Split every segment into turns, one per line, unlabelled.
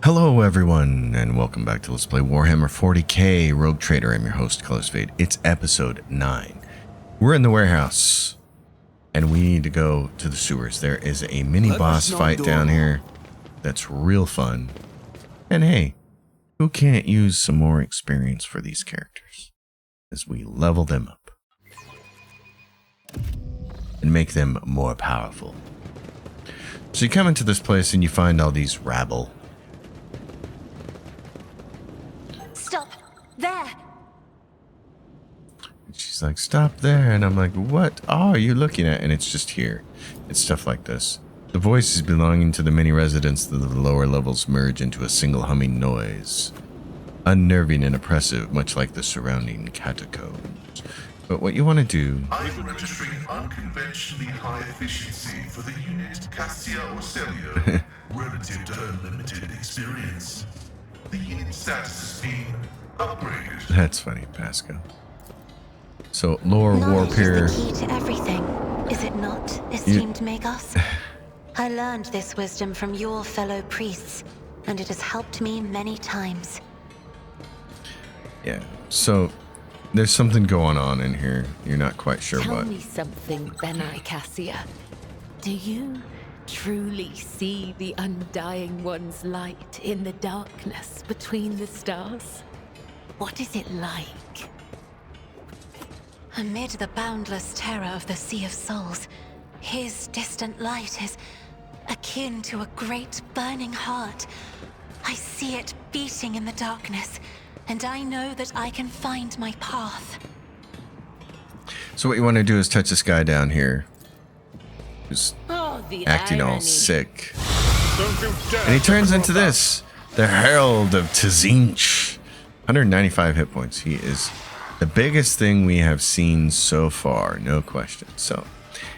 Hello everyone, and welcome back to Let's Play Warhammer 40k Rogue Trader. I'm your host, Colosfade. It's episode 9. We're in the warehouse, and we need to go to the sewers. There is a mini-boss fight down here that's real fun. And hey, who can't use some more experience for these characters as we level them up and make them more powerful. So you come into this place and you find all these rabble.
Stop there.
And she's like, stop there. And I'm like, what are you looking at? And it's just here. It's stuff like this. The voices belonging to the many residents of the lower levels merge into a single humming noise. Unnerving and oppressive, much like the surrounding catacombs. But what you want to do...
I'm registering unconventionally high efficiency for the unit Cassia or Celio, relative to her limited experience. The unit status has been upgraded.
That's funny, Pasco. So, Lore Warpeer...
Knowledge is the key to everything, is it not, esteemed Magos? I learned this wisdom from your fellow priests, and it has helped me many times.
Yeah, so there's something going on in here. You're not quite sure
Tell
what.
me something, Benai Cassia. Do you truly see the Undying One's light in the darkness between the stars? What is it like?
Amid the boundless terror of the Sea of Souls, his distant light is akin to a great burning heart. I see it beating in the darkness, and I know that I can find my path.
So what you want to do is touch this guy down here, who's
Oh, the
acting all
irony.
sick. And he turns into this, the Herald of Tzeentch. 195 hit points. He is the biggest thing we have seen so far, no question. So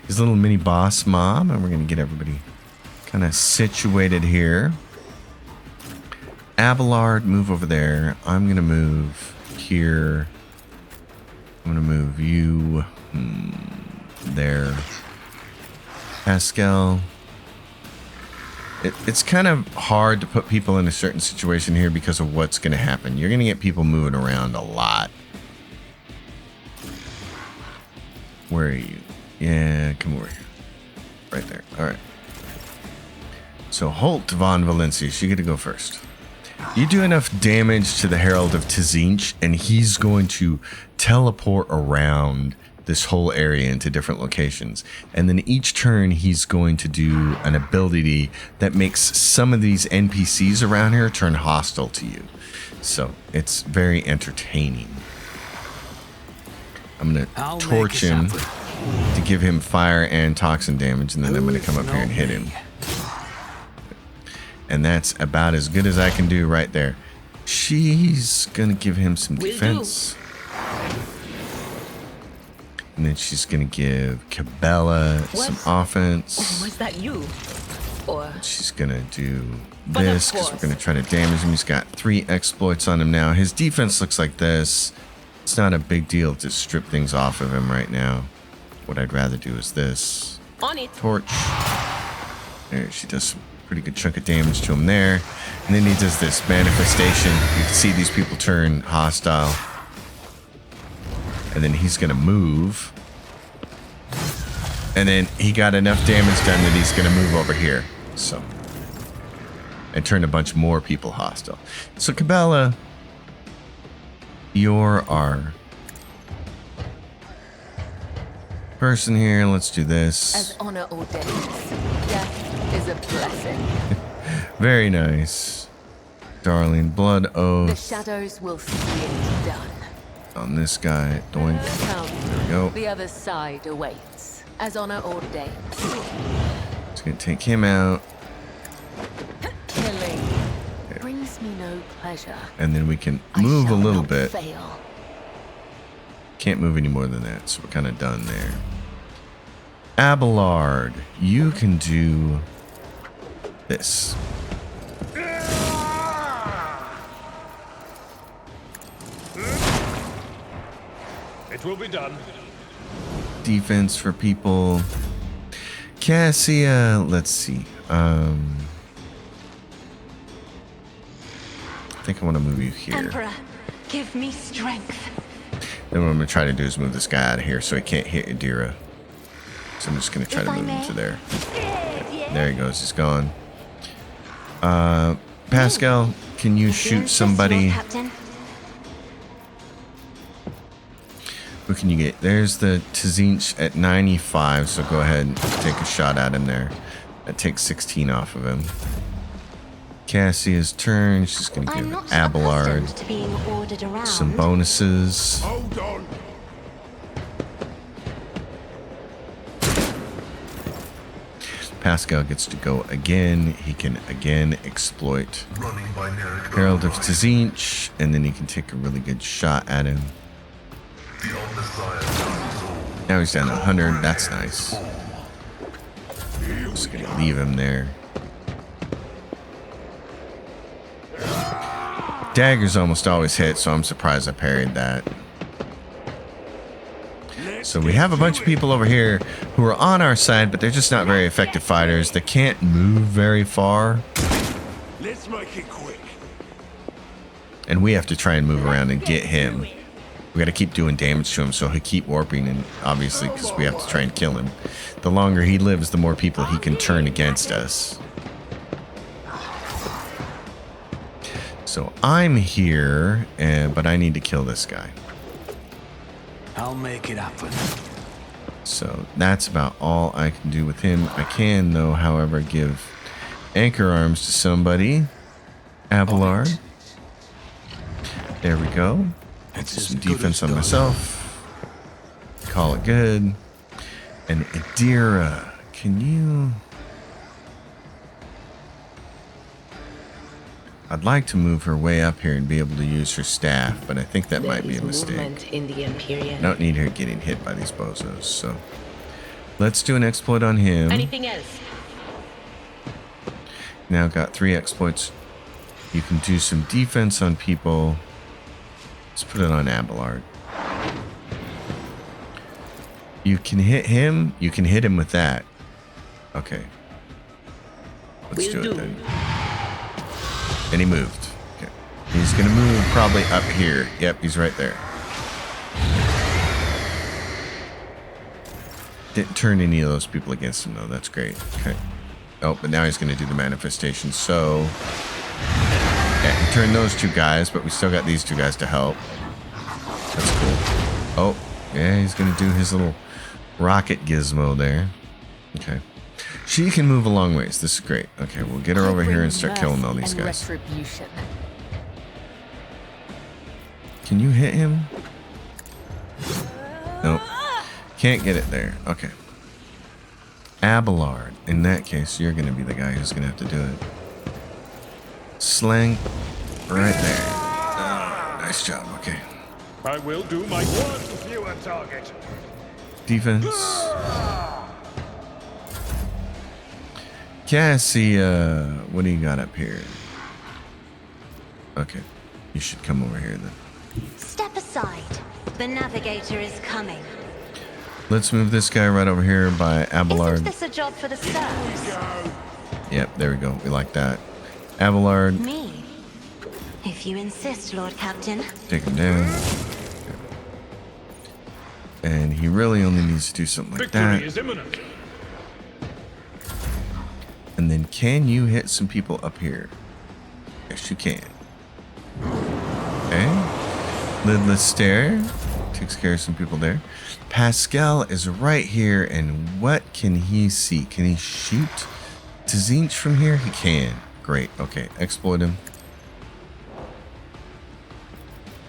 he's a little mini boss mob, and we're going to get everybody kind of situated here. Abelard, move over there. I'm going to move here. I'm going to move you there. Pascal. It's kind of hard to put people in a certain situation here because of what's going to happen. You're going to get people moving around a lot. Where are you? Yeah, come over here. Right there. All right. So Holt von Valencia, you get to go first. You do enough damage to the Herald of Tzeentch, and he's going to teleport around this whole area into different locations. And then each turn, he's going to do an ability that makes some of these NPCs around here turn hostile to you. So it's very entertaining. I'm going to torch him to give him fire and toxin damage, and then I'm going to come up here and hit him. And that's about as good as I can do right there. She's gonna give him some defense. And then she's gonna give Cabela some offense.
Was that you? Or
She's gonna do this because we're gonna try to damage him. He's got 3 exploits on him now. His defense looks like this. It's not a big deal to strip things off of him right now. What I'd rather do is this.
on it?
Torch. There, she does some pretty good chunk of damage to him there. And then he does this manifestation. You can see these people turn hostile. And then he's going to move. And then he got enough damage done that he's going to move over here. So. And turn a bunch more people hostile. So Cabela, you're our person here. Let's do this.
As honor ordains, death is a blessing.
Very nice. Darling, blood
The
oath
shadows will see it done.
on this guy. Doink.
Come,
There we go.
the other side awaits, as honor ordains.
Just gonna take him out.
Killing brings me no pleasure.
And then we can
I
move a
shall
little
not
bit.
fail.
Can't move any more than that, so we're kind of done there. Abelard, you can do this.
It will be done.
Defense for people. Cassia, let's see. I think I want to move you here.
Emperor, give me strength.
Then what I'm going to try to do is move this guy out of here so he can't hit Adira. So I'm just going to try
If
to
I
move him
may.
to there. There he goes. He's gone. Pascal, can you
If you
shoot
insist,
somebody?
Lord Captain.
Who can you get? There's the Tzeentch at 95, so go ahead and take a shot at him there. That takes 16 off of him. Cassia's turn. She's going to
I'm
give
not
Abelard
accustomed to being ordered around.
some bonuses.
Hold on.
Pascal gets to go again. He can again exploit
Running binary
Herald of
override.
Tzeentch, and then he can take a really good shot at him.
The Omnissiah does all.
Now he's down to 100. That's nice. Just gonna leave him there. Daggers almost always hit, so I'm surprised I parried that. So we have a bunch of people over here who are on our side, but they're just not very effective fighters. They can't move very far,
Let's make it quick.
and we have to try and move around and get him. We got to keep doing damage to him so he'll keep warping, and obviously because we have to try and kill him. The longer he lives, the more people he can turn against us. So I'm here, but I need to kill this guy.
I'll make it happen.
So that's about all I can do with him. I can, though, however, give anchor arms to somebody. Abelard. There we go.
It's
Some
as good
defense
as
on
done.
myself. Call it good. And Adira, can you... I'd like to move her way up here and be able to use her staff, but I think that might be a mistake.
Movement in the Imperial.
I don't need her getting hit by these bozos, so... Let's do an exploit on him.
Anything else?
Now got 3 exploits. You can do some defense on people. Let's put it on Abelard. You can hit him. You can hit him with that. Okay. Let's do it then. And he moved. Okay. He's going to move probably up here. Yep, he's right there. Didn't turn any of those people against him, though. That's great. Okay. Oh, but now he's going to do the manifestation. So, yeah, he turned those 2 guys, but we still got these 2 guys to help. That's cool. Oh, yeah, he's going to do his little rocket gizmo there. Okay. She can move a long ways. This is great. Okay, we'll get her over here and start killing all these guys.
Retribution.
Can you hit him? Nope. Can't get it there. Okay. Abelard. In that case, you're going to be the guy who's going to have to do it. Slang. Right there. Oh, nice job. Okay.
I will do my one fewer target.
Defense. Cassia, what do you got up here? Okay. You should come over here then.
Step aside. The navigator is coming.
Let's move this guy right over here by Abelard.
Isn't this a job for the serfs?
Yep, there we go. We like that. Abelard,
Me. If you insist, Lord Captain.
take him down. Okay. And he really only needs to do something like
Victory
that.
is imminent.
And then can you hit some people up here? Yes, you can. Okay. Lidless Stare takes care of some people there. Pascal is right here, and what can he see? Can he shoot Tzeentch from here? He can. Great. Okay, exploit him.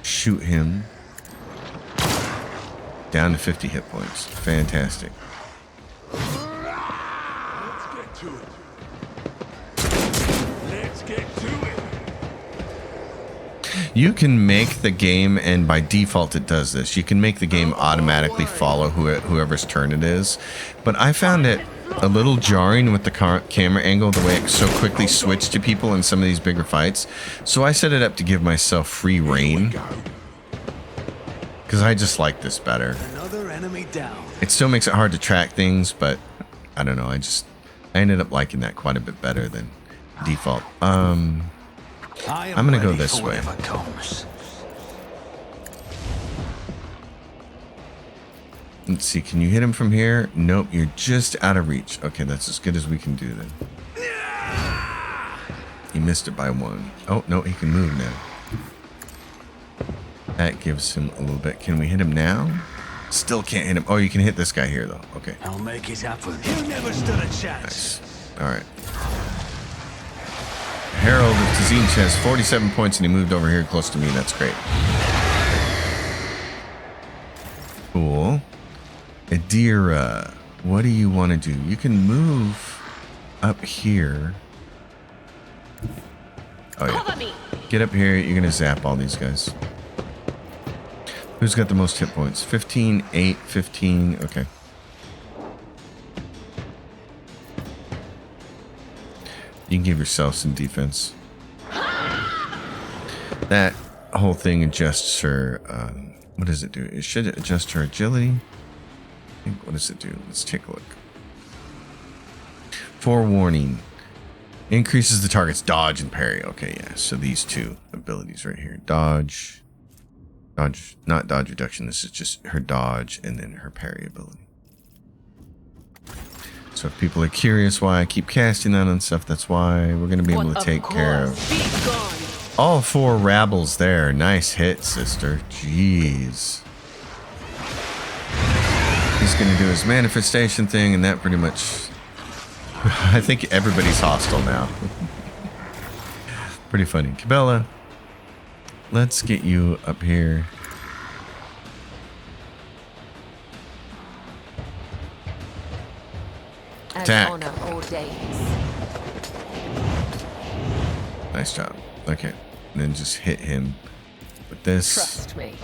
Shoot him. Down to 50 hit points. Fantastic.
Let's get to it. Let's get to it.
You can make the game, and by default it does this, you can make the game automatically follow whoever's turn it is. But I found it a little jarring with the camera angle, the way it so quickly switched to people in some of these bigger fights. So I set it up to give myself free reign, because I just like this better.
Another enemy down.
It still makes it hard to track things, but I don't know, I ended up liking that quite a bit better than default. I'm gonna go this way.
Comes.
Let's see, can you hit him from here? Nope, you're just out of reach. Okay, that's as good as we can do then. He missed it by 1. Oh, no, he can move now. That gives him a little bit. Can we hit him now? Still can't hit him. Oh, you can hit this guy here, though. Okay.
I'll make it happen. You never stood a chance.
Nice. All right. Herald of Tzeentch has 47 points, and he moved over here close to me. That's great. Cool. Adira, what do you want to do? You can move up here. Oh, yeah. Get up here. You're going to zap all these guys. Who's got the most hit points? 15, 8, 15. Okay. You can give yourself some defense. That whole thing adjusts her... what does it do? It should adjust her agility. I think, what does it do? Let's take a look. Forewarning. Increases the target's dodge and parry. Okay, yeah. So these two abilities right here. Dodge. Dodge. Not dodge reduction. This is just her dodge and then her parry ability. So if people are curious why I keep casting that on stuff, that's why we're going to be able to take care of all 4 rabbles there. Nice hit, sister. Jeez. He's going to do his manifestation thing, and that pretty much... I think everybody's hostile now. Pretty funny. Cabela, let's get you up here. Attack. Nice job. Okay. And then just hit him with this.
Trust me.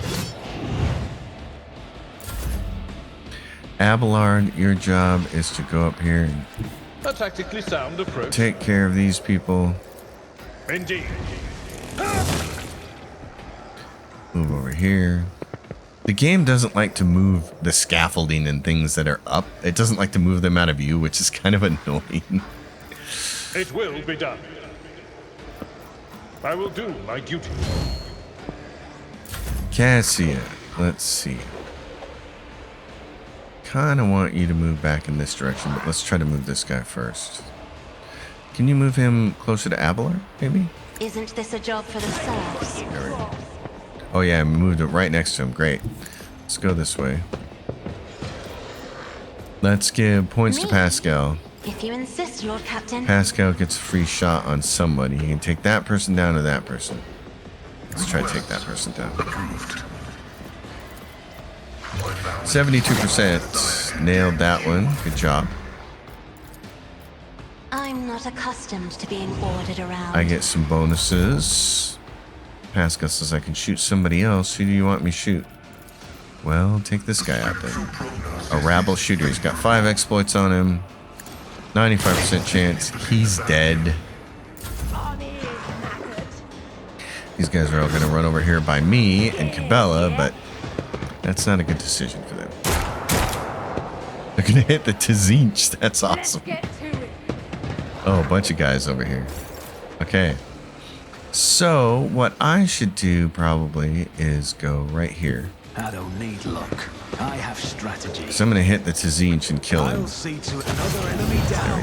Abelard, your job is to go up here and
A tactically sound approach.
take care of these people.
Indeed.
Move over here. The game doesn't like to move the scaffolding and things that are up. It doesn't like to move them out of view, which is kind of annoying.
It will be done. I will do my duty.
Cassia, let's see. Kind of want you to move back in this direction, but let's try to move this guy first. Can you move him closer to Abelard, maybe?
Isn't this a job for the serfs?
There we go. Oh yeah, I moved it right next to him. Great. Let's go this way. Let's give points to Pascal.
If you insist, Lord Captain.
Pascal gets a free shot on somebody. He can take that person down to that person. Let's try to take that person down. 72%. Nailed that one. Good job.
I'm not accustomed to being ordered around.
I get some bonuses. Pascal says I can shoot somebody else. Who do you want me to shoot? Well, take this guy out then. A rabble shooter. He's got 5 exploits on him. 95% chance he's dead. These guys are all going to run over here by me and Cabela, but that's not a good decision for them. They're going to hit the Tzeentch. That's awesome. Oh, a bunch of guys over here. Okay. So, what I should do probably is go right here.
I don't need luck. I have strategy.
So I'm going to hit the Tzeentch and kill him.
I'll see to another enemy down.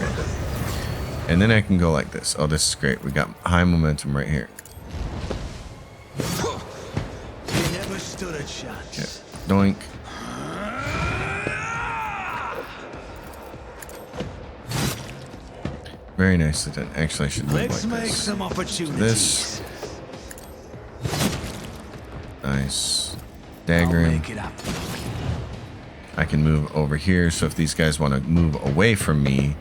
And then I can go like this. Oh, this is great. We got high momentum right here.
You never stood a chance.
Okay. Doink. Very nicely done. Actually, I should move
Let's
like
make
this.
some opportunities.
This. Nice.
I'll
Dagger him.
make it happen.
I can move over here, so if these guys want to move away from me,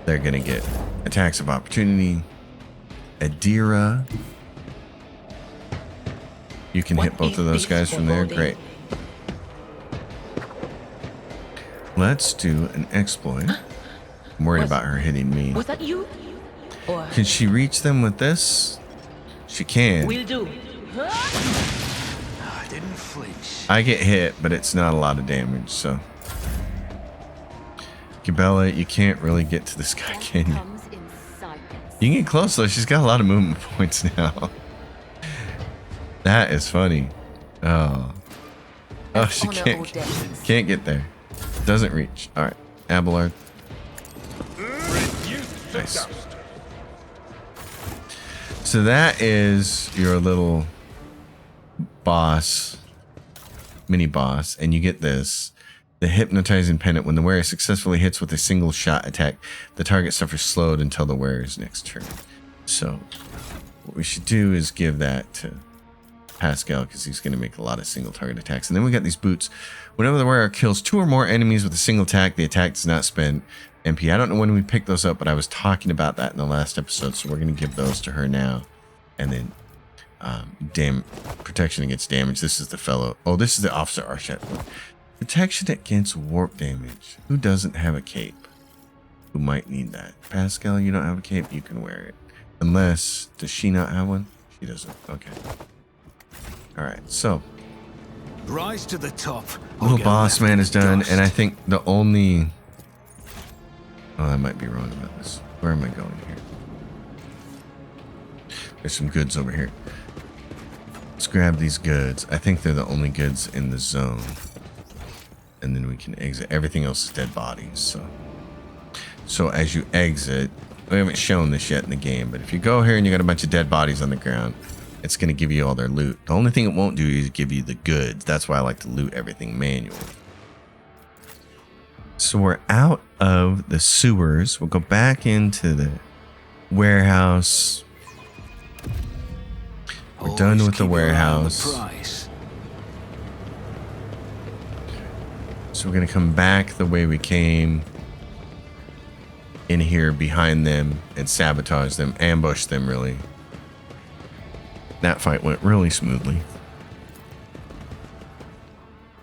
they're going to get attacks of opportunity. Adira. You can hit both of those guys from there. Great. Let's do an exploit. I'm worried about her hitting me.
Was that you? Or
Can she reach them with this? She can.
will do.
I didn't flinch.
I get hit, but it's not a lot of damage, so. Cabela, you can't really get to this guy, can you?
Comes in silence.
You can get close though. She's got a lot of movement points now. That is funny. Oh. Oh, she can't get there. Doesn't reach. All right, Abelard. Nice. So that is your little boss, mini boss, and you get this. The hypnotizing pendant. When the wearer successfully hits with a single shot attack, the target suffers slowed until the wearer's next turn. So what we should do is give that to Pascal, because he's going to make a lot of single target attacks. And then we got these boots. Whenever the wearer kills 2 or more enemies with a single attack, the attack does not spend MP. I don't know when we picked those up, but I was talking about that in the last episode, so we're going to give those to her now. And then protection against damage. This is the fellow. Oh, this is the officer archette. Protection against warp damage. Who doesn't have a cape? Who might need that? Pascal, you don't have a cape? You can wear it. Unless, does she not have one? She doesn't. Okay. Alright, so.
Rise to the top.
Little boss man is done, and I think the only... Oh, I might be wrong about this. Where am I going here? There's some goods over here. Let's grab these goods. I think they're the only goods in the zone. And then we can exit. Everything else is dead bodies. So as you exit, we haven't shown this yet in the game, but if you go here and you got a bunch of dead bodies on the ground, it's going to give you all their loot. The only thing it won't do is give you the goods. That's why I like to loot everything manually. So we're out of the sewers. We'll go back into the warehouse. We're done with the warehouse. So we're going to come back the way we came. In here behind them and sabotage them, ambush them really. That fight went really smoothly.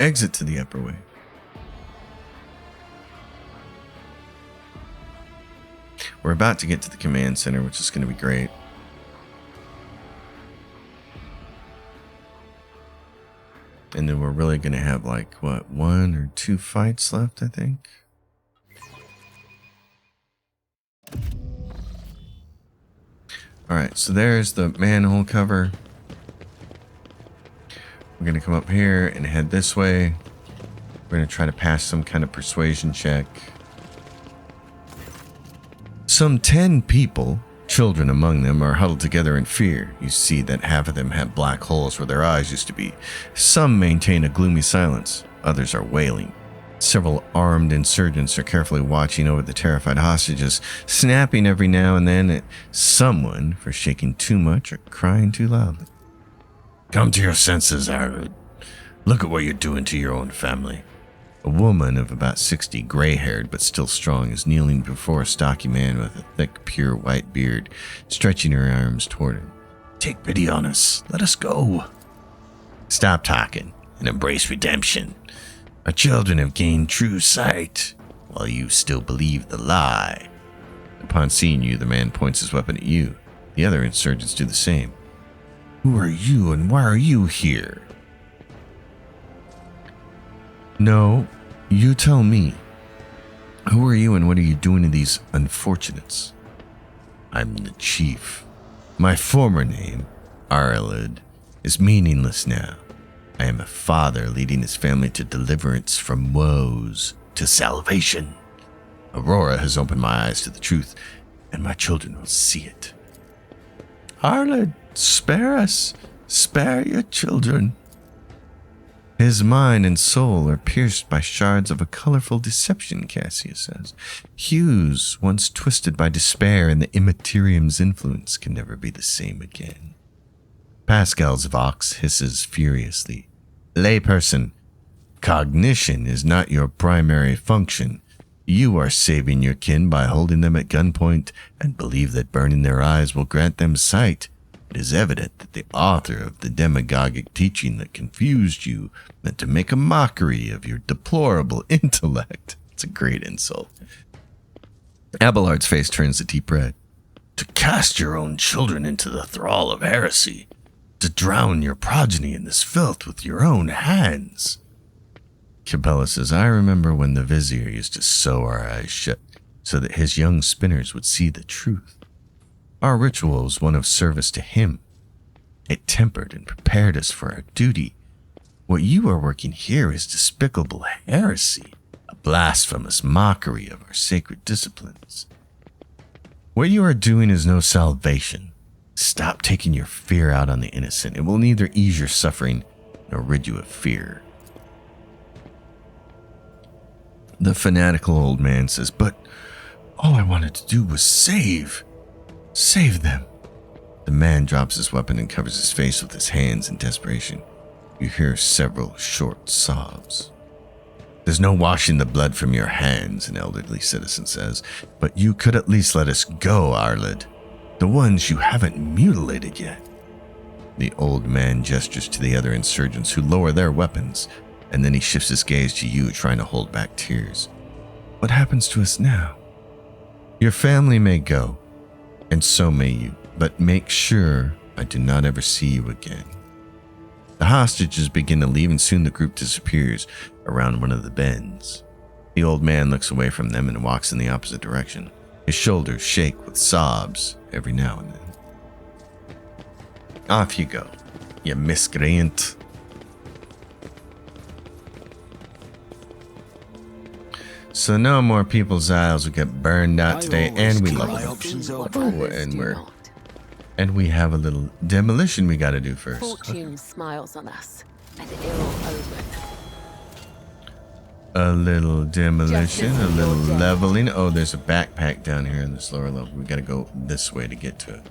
Exit to the upper way. We're about to get to the command center, which is going to be great. And then we're really going to have like, what, 1 or 2 fights left, I think. Alright, so there's the manhole cover. We're going to come up here and head this way. We're going to try to pass some kind of persuasion check. Some 10 people, children among them, are huddled together in fear. You see that half of them have black holes where their eyes used to be. Some maintain a gloomy silence. Others are wailing. Several armed insurgents are carefully watching over the terrified hostages, snapping every now and then at someone for shaking too much or crying too loudly. Come to your senses, Herald. Look at what you're doing to your own family. A woman of about 60, gray-haired but still strong, is kneeling before a stocky man with a thick, pure white beard, stretching her arms toward him. Take pity on us. Let us go. Stop talking and embrace redemption. Our children have gained true sight, while you still believe the lie. Upon seeing you, the man points his weapon at you. The other insurgents do the same. Who are you and why are you here? No, you tell me. Who are you and what are you doing to these unfortunates? I'm the chief. My former name, Herald, is meaningless now. I am a father leading his family to deliverance from woes to salvation. Aurora has opened my eyes to the truth, and my children will see it. Herald, spare us. Spare your children. His mind and soul are pierced by shards of a colorful deception, Cassia says. Hues, once twisted by despair and the Immaterium's influence, can never be the same again. Pascal's vox hisses furiously. Layperson, cognition is not your primary function. You are saving your kin by holding them at gunpoint and believe that burning their eyes will grant them sight. It is evident that the author of the demagogic teaching that confused you meant to make a mockery of your deplorable intellect. It's a great insult. Abelard's face turns a deep red. To cast your own children into the thrall of heresy. To drown your progeny in this filth with your own hands. Cabela says, I remember when the vizier used to sew our eyes shut so that his young spinners would see the truth. Our ritual was one of service to him. It tempered and prepared us for our duty. What you are working here is despicable heresy, a blasphemous mockery of our sacred disciplines. What you are doing is no salvation. Stop taking your fear out on the innocent. It will neither ease your suffering nor rid you of fear. The fanatical old man says, but all I wanted to do was save them. The man drops his weapon and covers his face with his hands in desperation. You hear several short sobs. There's no washing the blood from your hands, an elderly citizen says, but you could at least let us go, Arlid. The ones you haven't mutilated yet. The old man gestures to the other insurgents who lower their weapons, and then he shifts his gaze to you, trying to hold back tears. What happens to us now? Your family may go, and so may you, but make sure I do not ever see you again. The hostages begin to leave, and soon the group disappears around one of the bends. The old man looks away from them and walks in the opposite direction. His shoulders shake with sobs every now and then. Off you go, you miscreant. So no more people's isles will get burned out today, and we love it. And we have a little demolition we got to do first.
Fortune smiles on us, an ill omen.
A little demolition, a little leveling. Oh, there's a backpack down here in this lower level. We got to go this way to get to it.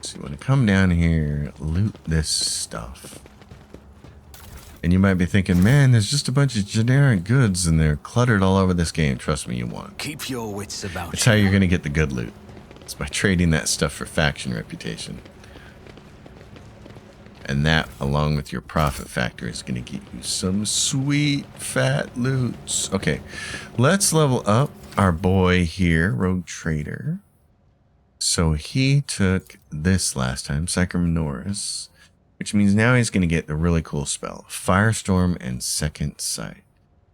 So you want to come down here, loot this stuff. And you might be thinking, man, there's just a bunch of generic goods and they're cluttered all over this game. Trust me, you won't.
Keep your wits about you.
That's how you're going to get the good loot. It's by trading that stuff for faction reputation. And that, along with your profit factor, is going to get you some sweet fat loots. Okay, let's level up our boy here, Rogue Trader. So he took this last time, Psychominoris, which means now he's going to get the really cool spell, Firestorm and Second Sight.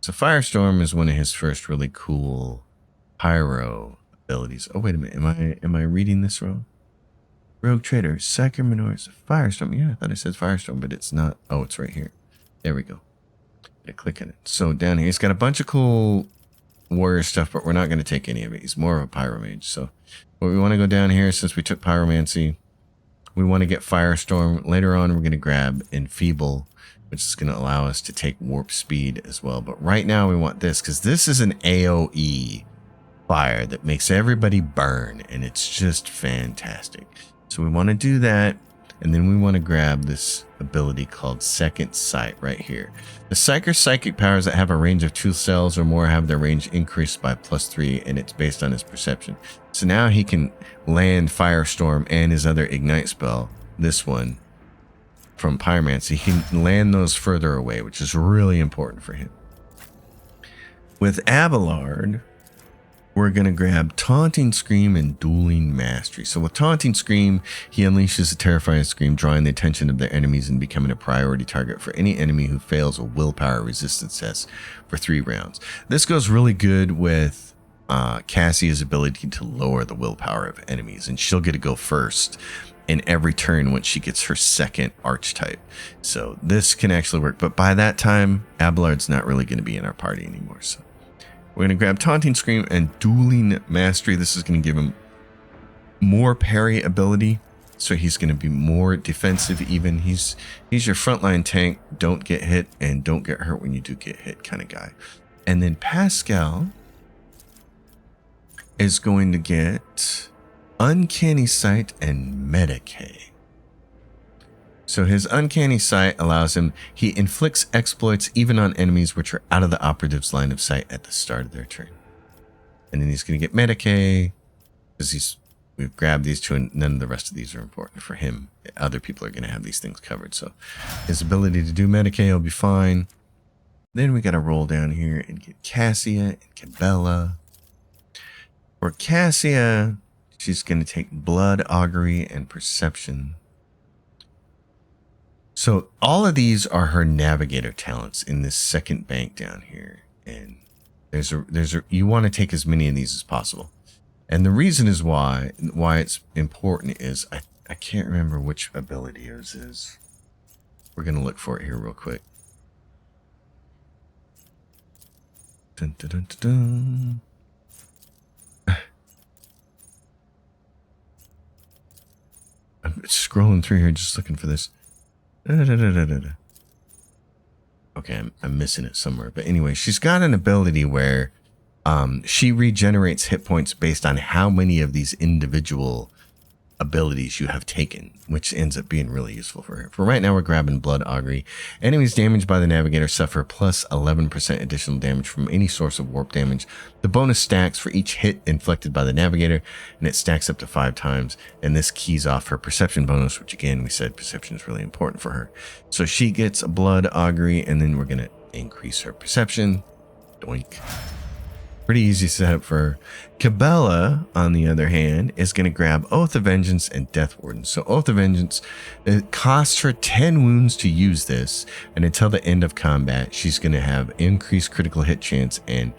So Firestorm is one of his first really cool pyro abilities. Oh, wait a minute. Am I reading this wrong? Rogue Trader, Psychominoris, Firestorm. Yeah, I thought it said Firestorm, but it's not. Oh, it's right here. There we go. I click on it. So down here, he's got a bunch of cool warrior stuff, but we're not going to take any of it. He's more of a pyro mage. So what we want to go down here, since we took pyromancy, we want to get Firestorm. Later on, we're going to grab Enfeeble, which is going to allow us to take warp speed as well. But right now we want this, because this is an AoE fire that makes everybody burn, and it's just fantastic. So we want to do that, and then we want to grab this ability called Second Sight right here. The Psyker's psychic powers that have a range of 2 cells or more have their range increased by +3, and it's based on his perception. So now he can land Firestorm and his other Ignite spell, this one, from Pyromancy. He can land those further away, which is really important for him. With Abelard, we're going to grab Taunting Scream and Dueling Mastery. So with Taunting Scream, he unleashes a terrifying scream, drawing the attention of their enemies and becoming a priority target for any enemy who fails a willpower resistance test for 3 rounds. This goes really good with Cassia's ability to lower the willpower of enemies, and she'll get to go first in every turn once she gets her second archetype. So this can actually work, but by that time, Abelard's not really going to be in our party anymore. So we're going to grab Taunting Scream and Dueling Mastery. This is going to give him more parry ability, so he's going to be more defensive even. He's your frontline tank, don't get hit and don't get hurt when you do get hit kind of guy. And then Pascal is going to get Uncanny Sight and Medicae. So his Uncanny Sight allows him, he inflicts exploits even on enemies which are out of the operative's line of sight at the start of their turn. And then he's going to get Medicae, because we've grabbed these two and none of the rest of these are important for him. Other people are going to have these things covered. So his ability to do Medicae will be fine. Then we got to roll down here and get Cassia and Cabela. For Cassia, she's going to take Blood, Augury, and Perception. So all of these are her navigator talents in this second bank down here. And You want to take as many of these as possible. And the reason is why it's important is I can't remember which ability yours is. We're going to look for it here real quick. Dun, dun, dun, dun, dun. I'm scrolling through here just looking for this. Okay, I'm missing it somewhere. But anyway, she's got an ability where she regenerates hit points based on how many of these individual abilities you have taken, which ends up being really useful for her. For right now, we're grabbing Blood Augury. Enemies damaged by the Navigator suffer plus 11% additional damage from any source of warp damage. The bonus stacks for each hit inflicted by the Navigator, and it stacks up to 5 times, and this keys off her perception bonus, which again, we said perception is really important for her. So she gets a Blood Augury, and then we're going to increase her perception. Doink. Pretty easy setup for her. Cabela, on the other hand, is going to grab Oath of Vengeance and Death Warden. So Oath of Vengeance, it costs her 10 wounds to use this, and until the end of combat, she's going to have increased critical hit chance and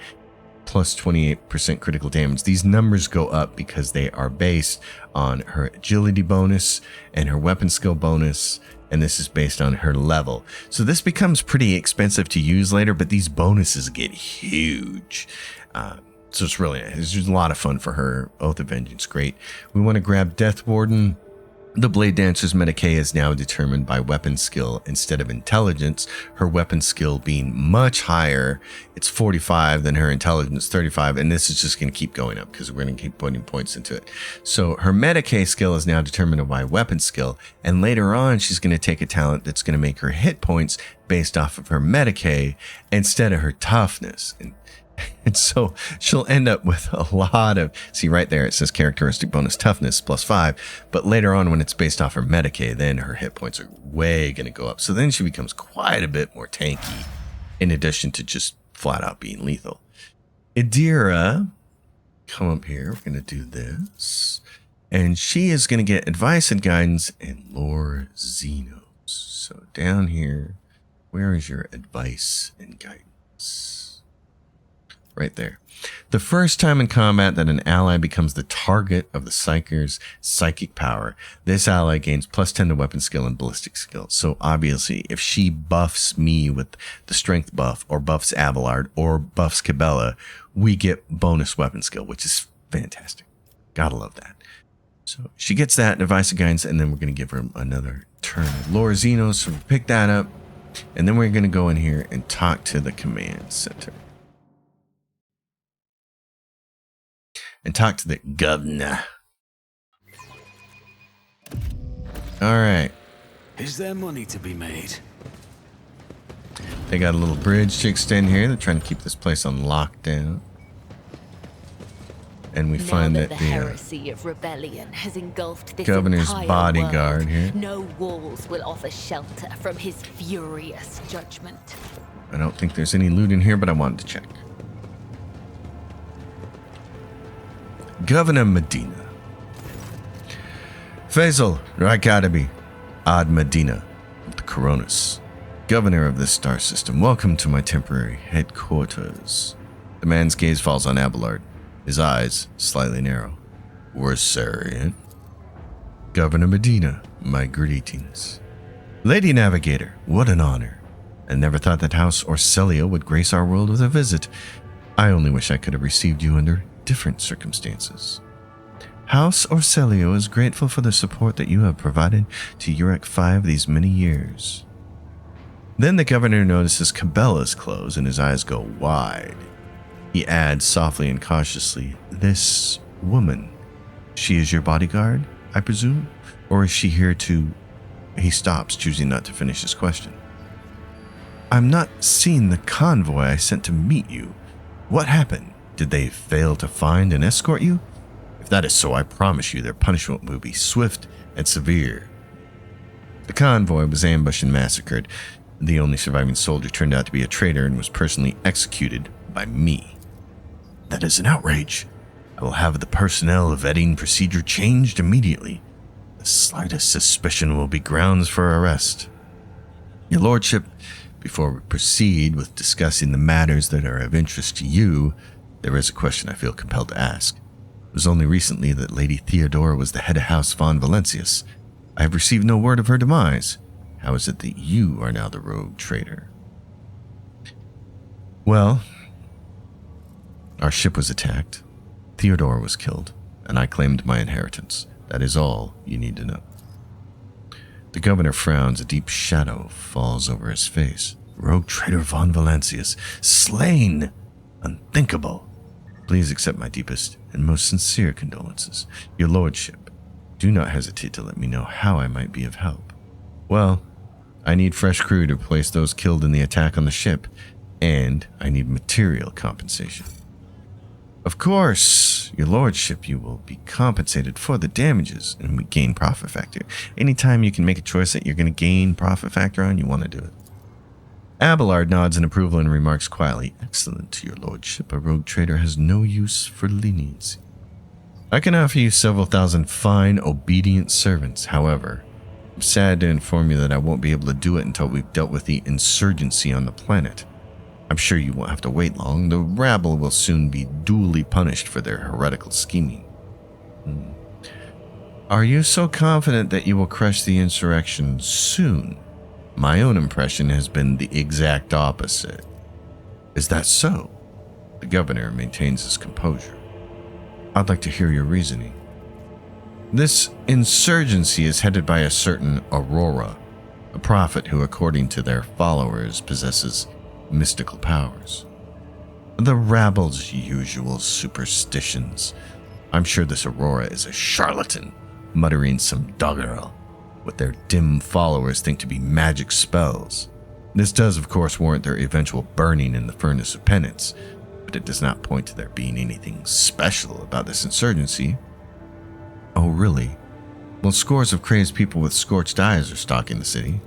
plus 28% critical damage. These numbers go up because they are based on her agility bonus and her weapon skill bonus, and this is based on her level. So this becomes pretty expensive to use later, but these bonuses get huge. So it's really nice. It's just a lot of fun for her. Oath of Vengeance, great. We want to grab Death Warden. The Blade Dancer's Meta-K is now determined by weapon skill instead of intelligence, her weapon skill being much higher. It's 45 than her intelligence 35, and this is just going to keep going up because we're going to keep putting points into it. So her Meta-K skill is now determined by weapon skill, and later on she's going to take a talent that's going to make her hit points based off of her Meta-K instead of her toughness. And so she'll end up with a lot of, see right there, it says characteristic bonus toughness plus 5. But later on when it's based off her Meta-K, then her hit points are way going to go up. So then she becomes quite a bit more tanky in addition to just flat out being lethal. Idira, come up here. We're going to do this. And she is going to get advice and guidance and Lore Xenos. So down here, where is your advice and guidance? Right there. The first time in combat that an ally becomes the target of the Psyker's psychic power, this ally gains plus 10 to weapon skill and ballistic skill. So obviously, if she buffs me with the strength buff, or buffs Abelard, or buffs Cabela, we get bonus weapon skill, which is fantastic. Gotta love that. So she gets that advice and guidance, and then we're going to give her another turn of Lore Xenos. So we pick that up, and then we're going to go in here and talk to the command center. And talk to the governor. All right.
Is there money to be made?
They got a little bridge to extend here. They're trying to keep this place on lockdown. And we find that
the
the
heresy of rebellion has engulfed this
governor's
entire
bodyguard
world.
here.
No walls will offer shelter from his furious judgment.
I don't think there's any loot in here, but I wanted to check. Governor Medina. Faisal Raikadabi Ad Medina of the Coronis, governor of this star system. Welcome to my temporary headquarters. The man's gaze falls on Abelard, his eyes slightly narrow. Worsarian. Governor Medina, my greetings. Lady Navigator, what an honor. I never thought that House Orselio would grace our world with a visit. I only wish I could have received you under different circumstances. House Orselio is grateful for the support that you have provided to Urek 5 these many years. Then the governor notices Cabela's clothes and his eyes go wide. He adds softly and cautiously, "This woman, she is your bodyguard, I presume? Or is she here to..." He stops, choosing not to finish his question. "I'm not seeing the convoy I sent to meet you. What happened? Did they fail to find and escort you? If that is so, I promise you their punishment will be swift and severe." The convoy was ambushed and massacred. The only surviving soldier turned out to be a traitor and was personally executed by me. That is an outrage. I will have the personnel vetting procedure changed immediately. The slightest suspicion will be grounds for arrest. Your lordship, before we proceed with discussing the matters that are of interest to you, there is a question I feel compelled to ask. It was only recently that Lady Theodora was the head of House von Valencius. I have received no word of her demise. How is it that you are now the rogue traitor? Well, our ship was attacked, Theodora was killed, and I claimed my inheritance. That is all you need to know. The governor frowns, a deep shadow falls over his face. Rogue traitor von Valencius, slain! Unthinkable! Please accept my deepest and most sincere condolences. Your lordship, do not hesitate to let me know how I might be of help. Well, I need fresh crew to replace those killed in the attack on the ship, and I need material compensation. Of course, your lordship, you will be compensated for the damages, and we gain profit factor. Anytime you can make a choice that you're going to gain profit factor on, you want to do it. Abelard nods in approval and remarks quietly, excellent, your lordship. A rogue trader has no use for leniency. I can offer you several thousand fine, obedient servants. However, I'm sad to inform you that I won't be able to do it until we've dealt with the insurgency on the planet. I'm sure you won't have to wait long. The rabble will soon be duly punished for their heretical scheming. Are you so confident that you will crush the insurrection soon? My own impression has been the exact opposite. Is that so? The governor maintains his composure. I'd like to hear your reasoning. This insurgency is headed by a certain Aurora, a prophet who, according to their followers, possesses mystical powers. The rabble's usual superstitions. I'm sure this Aurora is a charlatan, muttering some doggerel, what their dim followers think to be magic spells. This does, of course, warrant their eventual burning in the furnace of penance, but it does not point to there being anything special about this insurgency. Oh, really? Well, scores of crazed people with scorched eyes are stalking the city.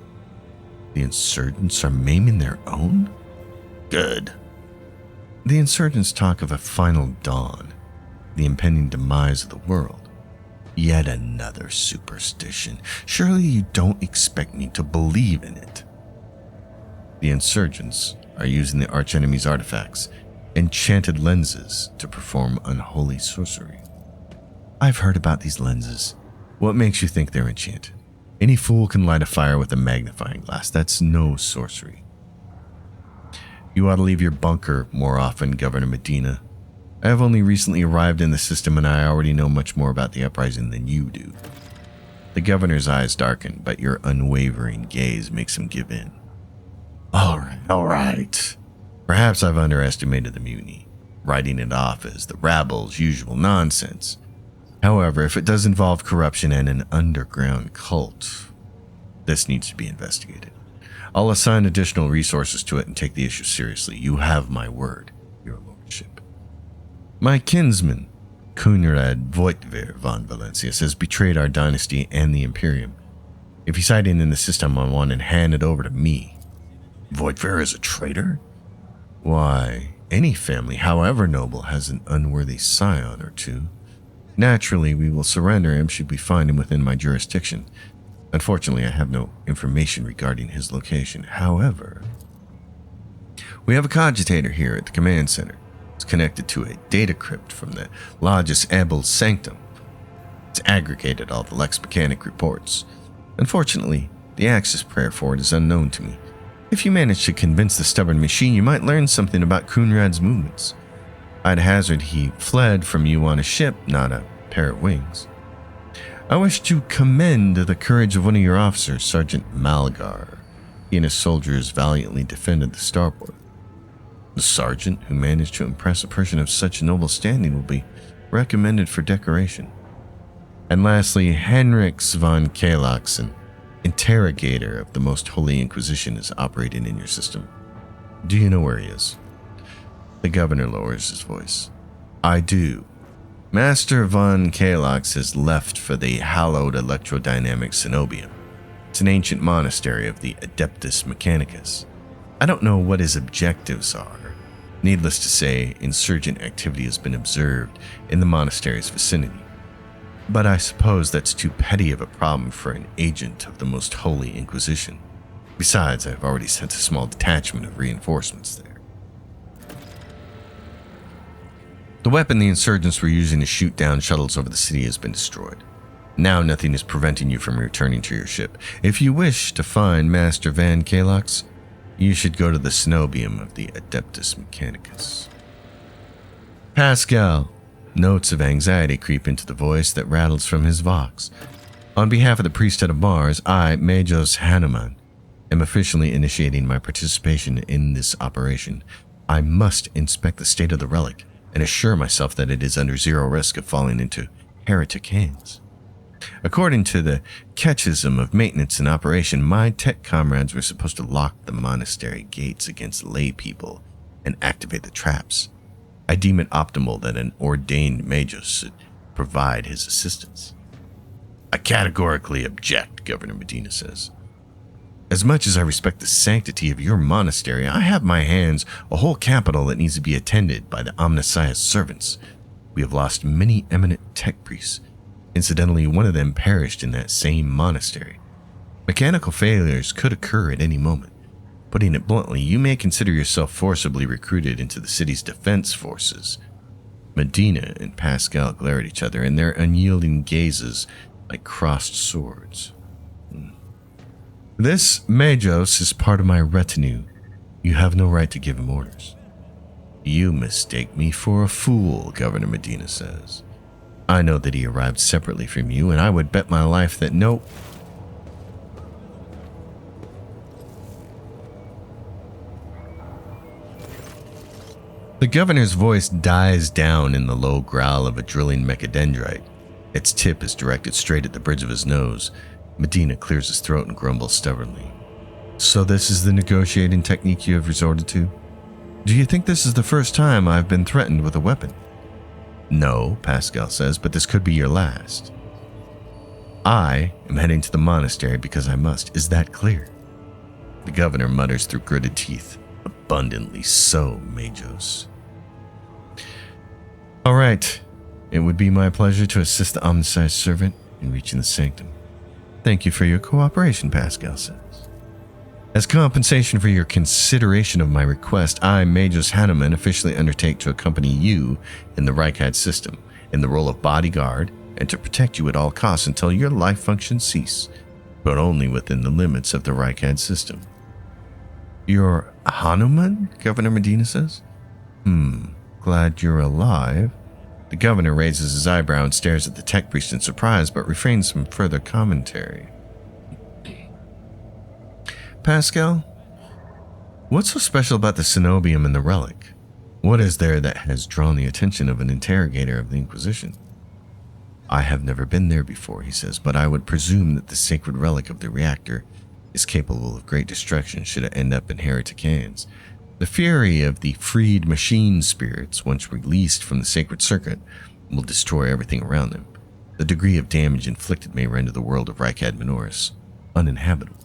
The insurgents are maiming their own? Good. The insurgents talk of a final dawn, the impending demise of the world. Yet another superstition. Surely you don't expect me to believe in it. The insurgents are using the archenemy's artifacts, enchanted lenses, to perform unholy sorcery. I've heard about these lenses. What makes you think they're enchanted? Any fool can light a fire with a magnifying glass. That's no sorcery. You ought to leave your bunker more often, Governor Medina. I have only recently arrived in the system and I already know much more about the uprising than you do. The governor's eyes darken, but your unwavering gaze makes him give in. All right. Perhaps I've underestimated the mutiny, writing it off as the rabble's usual nonsense. However, if it does involve corruption and an underground cult, this needs to be investigated. I'll assign additional resources to it and take the issue seriously. You have my word, your lordship. My kinsman, Kunrad Voitver von Valencius, has betrayed our dynasty and the Imperium. If he's hiding in the system, I want it handed over to me. Voitver is a traitor? Why, any family, however noble, has an unworthy scion or two. Naturally, we will surrender him should we find him within my jurisdiction. Unfortunately, I have no information regarding his location. However, we have a cogitator here at the command center. It's connected to a data crypt from the Logis Abel's sanctum. It's aggregated all the Lex Mechanic reports. Unfortunately, the access prayer for it is unknown to me. If you manage to convince the stubborn machine, you might learn something about Kunrad's movements. I'd hazard he fled from you on a ship, not a pair of wings. I wish to commend the courage of one of your officers, Sergeant Malgar. He and his soldiers valiantly defended the starport. The sergeant who managed to impress a person of such noble standing will be recommended for decoration. And lastly, Henriks von Kalax, an interrogator of the Most Holy Inquisition, is operating in your system. Do you know where he is? The governor lowers his voice. I do. Master von Kalax has left for the hallowed electrodynamic cenobium. It's an ancient monastery of the Adeptus Mechanicus. I don't know what his objectives are. Needless to say, insurgent activity has been observed in the monastery's vicinity. But I suppose that's too petty of a problem for an agent of the Most Holy Inquisition. Besides, I've already sent a small detachment of reinforcements there. The weapon the insurgents were using to shoot down shuttles over the city has been destroyed. Now nothing is preventing you from returning to your ship. If you wish to find Master Van Kalox, you should go to the cenobium of the Adeptus Mechanicus. Pascal. Notes of anxiety creep into the voice that rattles from his vox. On behalf of the priesthood of Mars, I, Majos Hanuman, am officially initiating my participation in this operation. I must inspect the state of the relic and assure myself that it is under zero risk of falling into heretic hands. According to the catechism of maintenance and operation, my tech comrades were supposed to lock the monastery gates against lay people and activate the traps. I deem it optimal that an ordained Majos should provide his assistance. I categorically object, Governor Medina says. As much as I respect the sanctity of your monastery, I have in my hands a whole capital that needs to be attended by the Omnissiah's servants. We have lost many eminent tech priests. Incidentally, one of them perished in that same monastery. Mechanical failures could occur at any moment. Putting it bluntly, you may consider yourself forcibly recruited into the city's defense forces. Medina and Pascal glare at each other, and their unyielding gazes like crossed swords. This Majos is part of my retinue. You have no right to give him orders. You mistake me for a fool, Governor Medina says. I know that he arrived separately from you, and I would bet my life that no... The governor's voice dies down in the low growl of a drilling mechadendrite. Its tip is directed straight at the bridge of his nose. Medina clears his throat and grumbles stubbornly. So this is the negotiating technique you have resorted to? Do you think this is the first time I've been threatened with a weapon? No, Pascal says, but this could be your last. I am heading to the monastery because I must. Is that clear? The governor mutters through gritted teeth. Abundantly so, Majos. All right. It would be my pleasure to assist the Omnissiah's servant in reaching the sanctum. Thank you for your cooperation, Pascal says. As compensation for your consideration of my request, I, Majos Hanuman, officially undertake to accompany you in the Reichhead system, in the role of bodyguard, and to protect you at all costs until your life functions cease, but only within the limits of the Reichhead system. You're Hanuman? Governor Medina says. Glad you're alive. The governor raises his eyebrow and stares at the tech priest in surprise, but refrains from further commentary. Pascal, what's so special about the cenobium and the relic? What is there that has drawn the attention of an interrogator of the Inquisition? I have never been there before, he says, but I would presume that the sacred relic of the reactor is capable of great destruction should it end up in heretic hands. The fury of the freed machine spirits, once released from the sacred circuit, will destroy everything around them. The degree of damage inflicted may render the world of Reichad Minoris uninhabitable.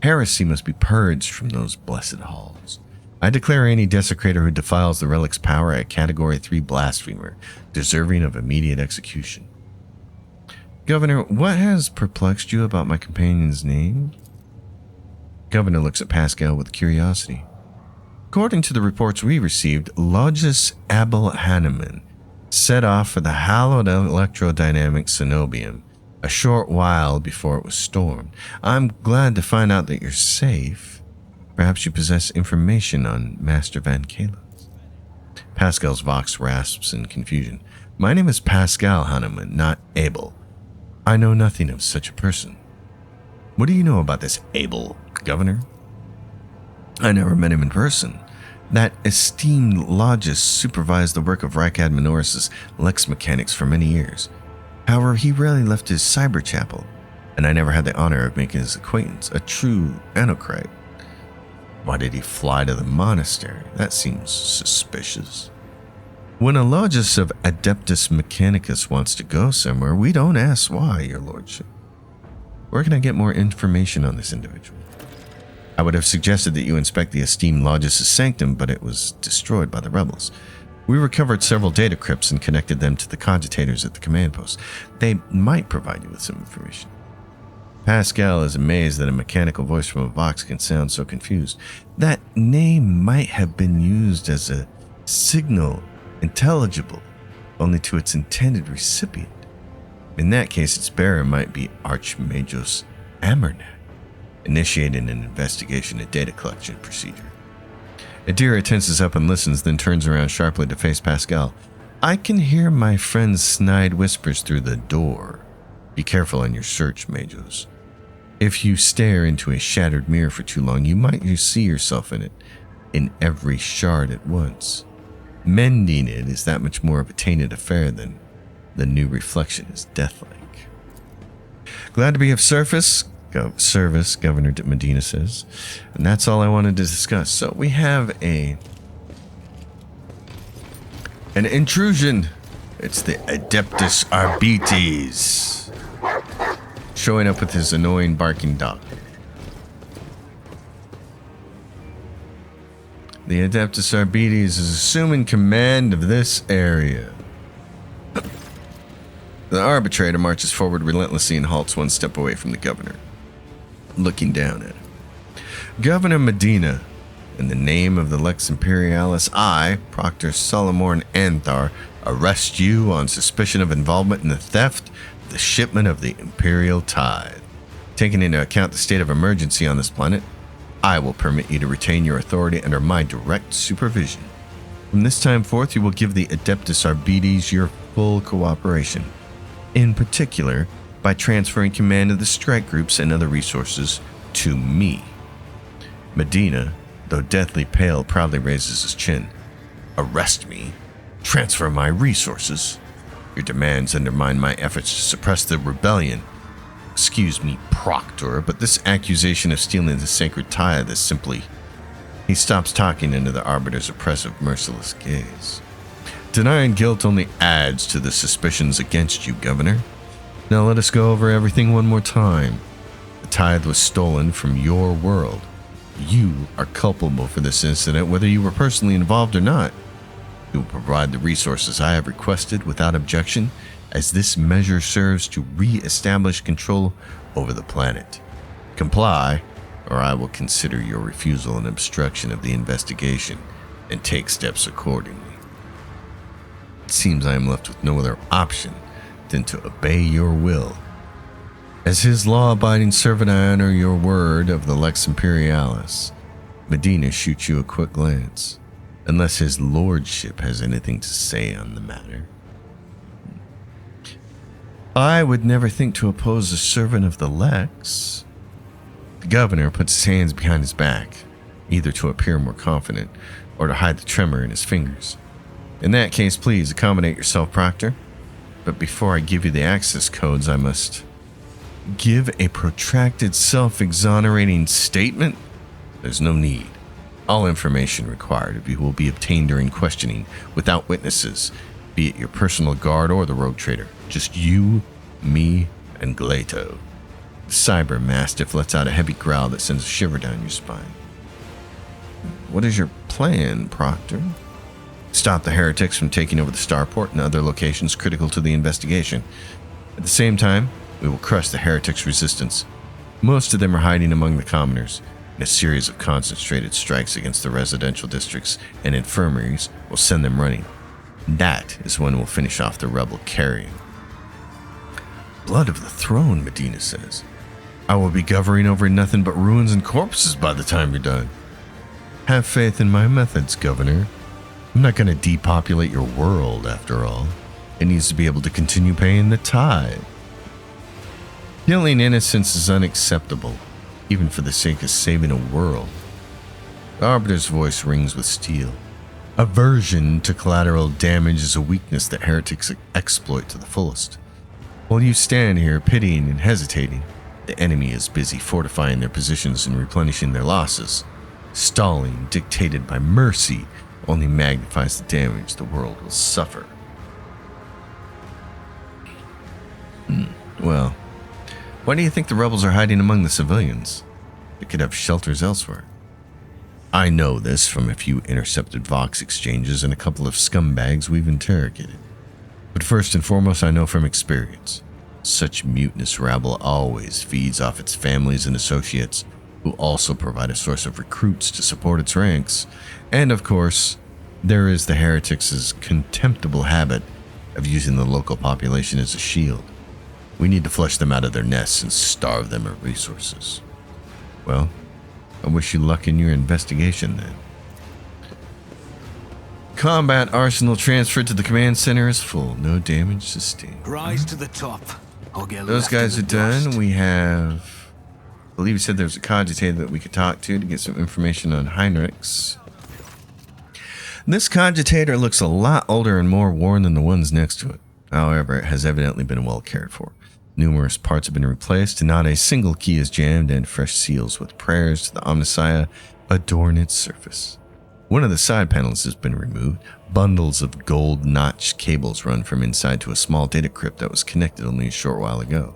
Heresy must be purged from those blessed halls. I declare any desecrator who defiles the relic's power a Category 3 blasphemer, deserving of immediate execution. Governor, what has perplexed you about my companion's name? Governor looks at Pascal with curiosity. According to the reports we received, Logis Abel Hanuman set off for the hallowed electrodynamic cenobium a short while before it was stormed. I'm glad to find out that you're safe. Perhaps you possess information on Master Van Kalox. Pascal's vox rasps in confusion. My name is Pascal Hanuman, not Abel. I know nothing of such a person. What do you know about this Abel, Governor? I never met him in person. That esteemed Logis supervised the work of Reichad Minoris' Lex Mechanics for many years. However, he rarely left his cyber chapel, and I never had the honor of making his acquaintance, a true Anocrite. Why did he fly to the monastery? That seems suspicious. When a Logis of Adeptus Mechanicus wants to go somewhere, we don't ask why, your lordship. Where can I get more information on this individual? I would have suggested that you inspect the esteemed Logis' sanctum, but it was destroyed by the rebels. We recovered several data crypts and connected them to the cogitators at the command post. They might provide you with some information. Pascal is amazed that a mechanical voice from a Vox can sound so confused. That name might have been used as a signal intelligible only to its intended recipient. In that case, its bearer might be Archmagos Amernac, initiating an investigation and data collection procedure. Adira tenses up and listens, then turns around sharply to face Pascal. I can hear my friend's snide whispers through the door. Be careful on your search, Magos. If you stare into a shattered mirror for too long, you might see yourself in it, in every shard at once. Mending it is that much more of a tainted affair than the new reflection is deathlike. Glad to be of service, Governor Medina says. And that's all I wanted to discuss. So we have an intrusion. It's the Adeptus Arbites showing up with his annoying barking dog. The Adeptus Arbites is assuming command of this area. The arbitrator marches forward relentlessly and halts one step away from the governor, looking down at him. Governor Medina, in the name of the Lex Imperialis, I, Proctor Solomorn Anthar, arrest you on suspicion of involvement in the theft of the shipment of the Imperial Tithe. Taking into account the state of emergency on this planet, I will permit you to retain your authority under my direct supervision. From this time forth, you will give the Adeptus Arbites your full cooperation, in particular by transferring command of the strike groups and other resources to me. Medina, though deathly pale, proudly raises his chin. Arrest me? Transfer my resources? Your demands undermine my efforts to suppress the rebellion. Excuse me, Proctor, but this accusation of stealing the sacred tithe is simply... He stops talking into the Arbiter's oppressive, merciless gaze. Denying guilt only adds to the suspicions against you, Governor. Now let us go over everything one more time. The tithe was stolen from your world. You are culpable for this incident, whether you were personally involved or not. You will provide the resources I have requested without objection, as this measure serves to re-establish control over the planet. Comply, or I will consider your refusal an obstruction of the investigation and take steps accordingly. It seems I am left with no other option than to obey your will. As his law-abiding servant, I honor your word of the Lex Imperialis. Medina shoots you a quick glance, unless his lordship has anything to say on the matter. I would never think to oppose a servant of the Lex. The governor puts his hands behind his back, either to appear more confident or to hide the tremor in his fingers. In that case, please accommodate yourself, Proctor. But before I give you the access codes, I must give a protracted self-exonerating statement. There's no need. All information required of you will be obtained during questioning without witnesses, be it your personal guard or the rogue trader. Just you, me, and Glato. The cyber mastiff lets out a heavy growl that sends a shiver down your spine. What is your plan, Proctor? Stop the heretics from taking over the starport and other locations critical to the investigation. At the same time, we will crush the heretics' resistance. Most of them are hiding among the commoners. A series of concentrated strikes against the residential districts and infirmaries will send them running. That is when we'll finish off the rebel carrying. Blood of the throne, Medina says. I will be governing over nothing but ruins and corpses by the time you're done. Have faith in my methods, Governor. I'm not going to depopulate your world, after all. It needs to be able to continue paying the tithe. Killing innocents is unacceptable, even for the sake of saving a world. The Arbiter's voice rings with steel. Aversion to collateral damage is a weakness that heretics exploit to the fullest. While you stand here pitying and hesitating, the enemy is busy fortifying their positions and replenishing their losses. Stalling, dictated by mercy, only magnifies the damage the world will suffer. Well, why do you think the rebels are hiding among the civilians? They could have shelters elsewhere. I know this from a few intercepted Vox exchanges and a couple of scumbags we've interrogated. But first and foremost, I know from experience. Such mutinous rabble always feeds off its families and associates, who also provide a source of recruits to support its ranks. And of course, there is the heretics' contemptible habit of using the local population as a shield. We need to flush them out of their nests and starve them of resources. Well, I wish you luck in your investigation then. Combat arsenal transferred to the command center is full. No damage sustained.
Rise to the top. Or get
Those
left
guys are
in the
done.
dust.
We have, I believe he said there was a cogitator that we could talk to get some information on Heinrichs. This cogitator looks a lot older and more worn than the ones next to it. However, it has evidently been well cared for. Numerous parts have been replaced, and not a single key is jammed, and fresh seals with prayers to the Omnissiah adorn its surface. One of the side panels has been removed. Bundles of gold notched cables run from inside to a small data crypt that was connected only a short while ago.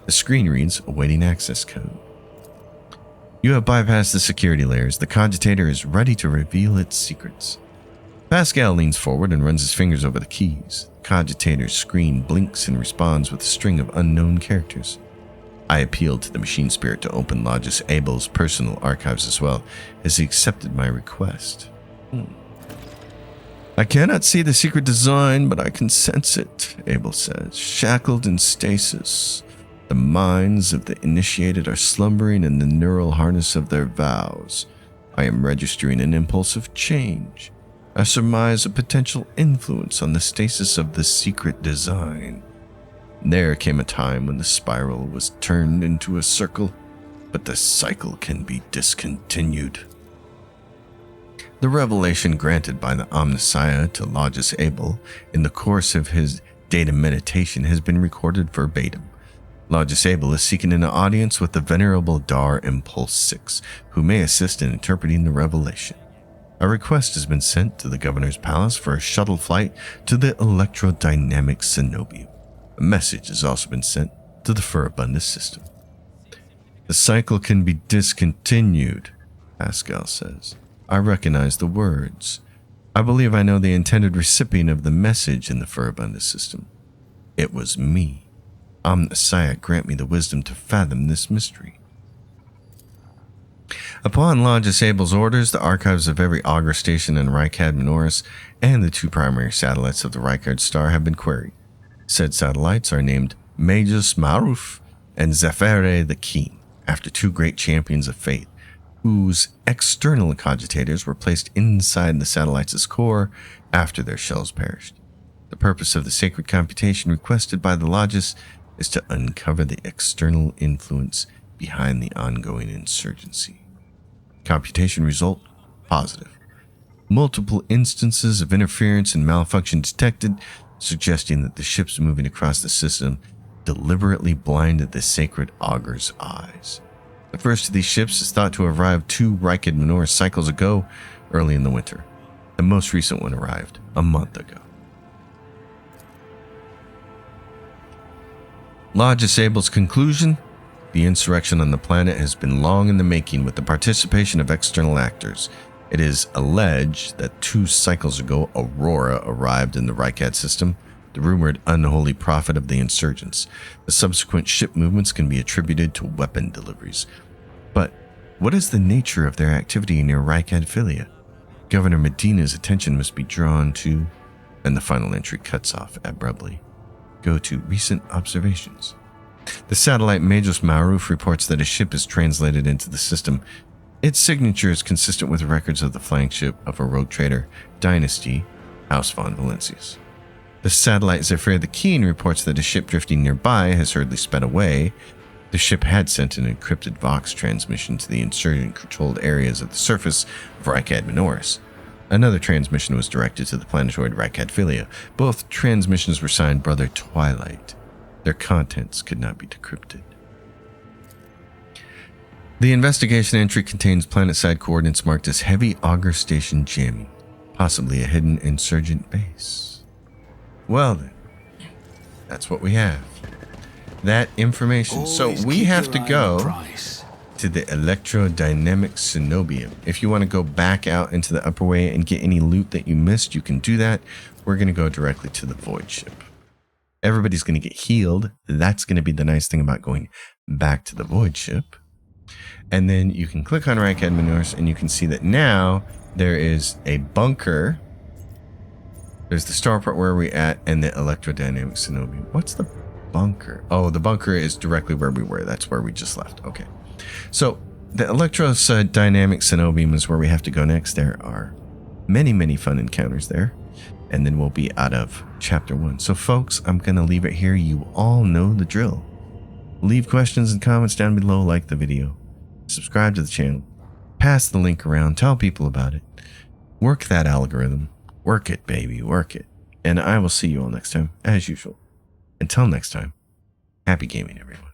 The screen reads, awaiting access code. You have bypassed the security layers. The cogitator is ready to reveal its secrets. Pascal leans forward and runs his fingers over the keys. The cogitator's screen blinks and responds with a string of unknown characters. I appealed to the machine spirit to open Logis Abel's personal archives as well, as he accepted my request. I cannot see the secret design, but I can sense it, Abel says. Shackled in stasis, the minds of the initiated are slumbering in the neural harness of their vows. I am registering an impulse of change. I surmise a potential influence on the stasis of the secret design. There came a time when the spiral was turned into a circle, but the cycle can be discontinued. The revelation granted by the Omnissiah to Logis Abel in the course of his data meditation has been recorded verbatim. Logis Abel is seeking an audience with the venerable Dar Impulse 6, who may assist in interpreting the revelation. A request has been sent to the governor's palace for a shuttle flight to the electrodynamic cenobium. A message has also been sent to the Furibundus system. The cycle can be discontinued, Pascal says. I recognize the words. I believe I know the intended recipient of the message in the Furibundus system. It was me. Omnissiah, grant me the wisdom to fathom this mystery. Upon Logis Abel's orders, the archives of every Augur station in Rykad Minoris and the two primary satellites of the Rykard star have been queried. Said satellites are named Magus Maruf and Zephyre the Keen, after two great champions of faith, whose external cogitators were placed inside the satellites' core after their shells perished. The purpose of the sacred computation requested by the Logis is to uncover the external influence behind the ongoing insurgency. Computation result, positive. Multiple instances of interference and malfunction detected, suggesting that the ships moving across the system deliberately blinded the sacred augur's eyes. The first of these ships is thought to have arrived 2 Rykad Minoris cycles ago, early in the winter. The most recent one arrived a month ago. Logis Abel's conclusion: the insurrection on the planet has been long in the making with the participation of external actors. It is alleged that 2 cycles ago Aurora arrived in the Rykad system, the rumored unholy prophet of the insurgents. The subsequent ship movements can be attributed to weapon deliveries. But what is the nature of their activity near Rykad Philia? Governor Medina's attention must be drawn to, and the final entry cuts off abruptly. Go to recent observations. The satellite Magus Maruf reports that a ship is translated into the system. Its signature is consistent with records of the flagship of a rogue trader, Dynasty, House von Valencius. The satellite Zephyr the Keen reports that a ship drifting nearby has hurriedly sped away. The ship had sent an encrypted Vox transmission to the insurgent-controlled areas of the surface of Rykad Minoris. Another transmission was directed to the planetoid Rykad Philia. Both transmissions were signed Brother Twilight. Their contents could not be decrypted. The investigation entry contains planet-side coordinates marked as Heavy Augur Station jamming, possibly a hidden insurgent base. Well then, that's what we have. That information. So we have to go to the electrodynamic cenobium. If you want to go back out into the upper way and get any loot that you missed, you can do that. We're going to go directly to the void ship. Everybody's going to get healed. That's going to be the nice thing about going back to the void ship. And then you can click on rank admin nurse and you can see that now there is a bunker. There's the starport where we're at and the electrodynamic cenobium. What's the bunker? Oh, the bunker is directly where we were. That's where we just left. Okay. So the electrodynamic cenobium is where we have to go next. There are many, many fun encounters there. And then we'll be out of chapter 1. So folks, I'm going to leave it here. You all know the drill. Leave questions and comments down below. Like the video. Subscribe to the channel. Pass the link around. Tell people about it. Work that algorithm. Work it, baby. Work it. And I will see you all next time, as usual. Until next time, happy gaming, everyone.